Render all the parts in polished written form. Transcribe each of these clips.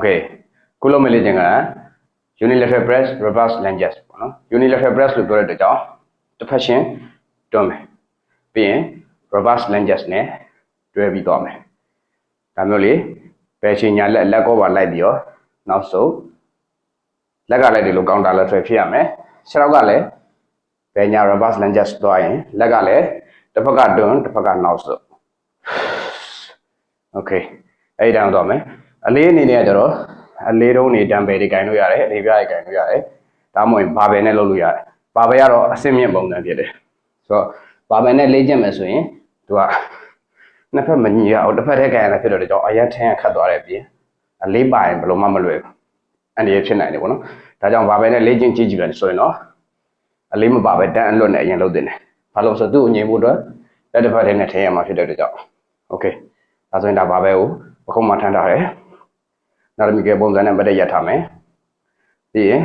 Okay ခုလုံးမလေးခြင်းက unilateral press reverse lunges ပေါ့နော် unilateral press လို့ပြောတဲ့အတွက်ကြောင့်တစ်ဖက်ရှင်တွန်းမယ်ပြီးရင် reverse lunges နဲ့တွဲပြီးသွားမယ်ဒါမျိုးလေဘယ်ချိန်ညာလက်ကောပါလိုက်ပြီးတော့နောက်ဆုံးလက်ကလည်းဒီလို counter lateral ဖြစ်ရမယ်ခြေထောက်ကလည်းဘယ်ညာ reverse lunges သွားရင်လက်ကလည်းတစ်ဖက်ကတွန်းတစ်ဖက်ကနောက်ဆုံး Okay အဲ့ဒီတောင်တော့မယ်အလေးအနေနဲ့ကျတော့အလေးတုံးနေတံပယ်တွေကင်လို့ရတယ်အလေးပြားတွေကင်လို့ရတယ်ဒါမှမဟုတ်ဘာဘယ်နဲ့လုပ်လို့ရတယ်ဘာဘယ်ကတော့အဆင့်မြင့်ပုံစံဖြစ်တယ်ဆိုတော့ဘာဘယ်နဲ့လေ့ကျင့်မယ်ဆိုရင်သူကနှစ်ဖက်မညီရအောင်တစ်ဖက်တည်းကင်ရတာဖြစ်တော့ကြောင့်အရင်ထင်းခတ်သွားတယ်ပြင်အလေးပါရင်ဘယ်လိုမှမလွယ်ဘူးအဲ့ဒီဖြစ်နိုင်တယ်ပေါ့နော်ဒါကြောင့်ဘာဘယ်နဲ့လေ့ကျင့်ကြည့်ကြည့်တယ်ဆိုရင်တော့အလေးမပါပဲတန်းအလွတ်နဲ့အရင်လုပ်တင်တယ်ဘာလို့ဆိုသူ့ကိုငြိမ်ဖို့အတွက်လက်တစ်ဖက်တည်းနဲ့ထင်းရမှာဖြစ်တဲ့ကြောင့် Okay ဒါဆိုရင်ဒါဘာပဲကိုပခုံးမှထမ်းထားတယ်နောက်တစ်မိကပုံစံနဲ့မတည့်ရထားမယ်ပြီးရင်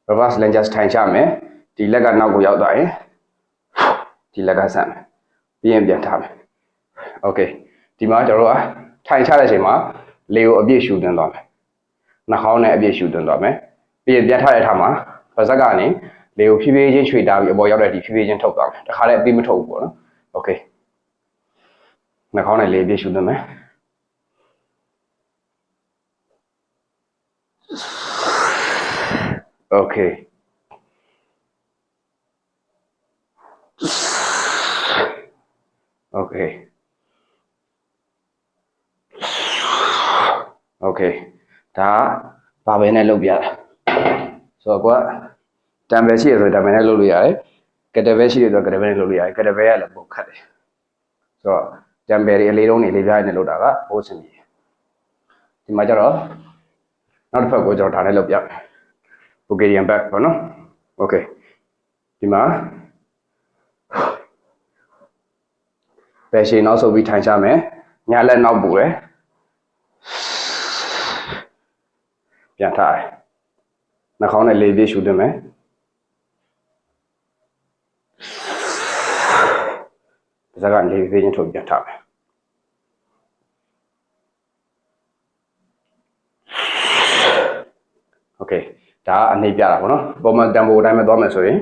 reverse lunges ထိုင်ချမယ်ဒီလက်ကနောက်ကိုရောက်သွားရင်ဒီလက်ကဆန့်မယ်ပြီးရင်ပြန်ထားမယ် Okay ဒီမှာကျွန်တော်တို့ကထိုင်ချတဲ့အချိန်မှာလေကိုအပြည့်ရှူသွင်းသွားမယ်နှာခေါင်းနဲ့အပြည့်ရှူသွင်းသွားမယ်ပြီးရင်ပြန်ထားတဲ့အခါမှာပါးစပ်ကနေလေကိုဖြည်းဖြည်းချင်းရွှေ့တာပြီးအပေါ်ရောက်တဲ့ဒီဖြည်းဖြည်းချင်းထုတ်သွားမယ်တခါလည်းအပြီးမထုတ်ဘူးပေါ့နော် Okay နှာခေါင်းနဲ့လေအပြည့်ရှူသွင်းမယ်Okay. Okay. Okay. ဒါဘာပဲနဲ့လုပ်ပြတာဆိုတော့ကွာတံပယ်ရှိရဆိုတံပယ်နဲ့လုပ်လို့ရတယ်ကတဘဲရှိရဆိုကတဘဲနဲ့လုပ်လို့ရတယ်ကတဘဲကလည်းပုံခတ်တယ်ဆိုတော့တံပယ်တွေအလေးတုံးတွေလေးပြားနဲ့လုပ်တာကပိုးစင်ပြီဒီမှာကျတော့နောက်တစ်ဖက်ကိုကျွန်တော်ဒါနဲ့လုပ်ပြမယ်Bulgarian back ပေါ့နော် Okay ဒီမှာဘယ်ရှည်နောက်ဆုပ်ပြီးထိုင်ချမယ်ညာလက်နောက်ပူတယ်ပြန်ထားတယ်နှာခေါင်းနဲ့လေးပြည့်ရှူသွင်းမယ်ပါးစပ်ကလေးပြည့်ချင်းထုတ်ပြန်ထားမယ်Okay ဒါအနေပြတာပေါ့နော်ပုံမှန်တန်ဖိုးအတိုင်းပဲသွားမယ်ဆိုရင်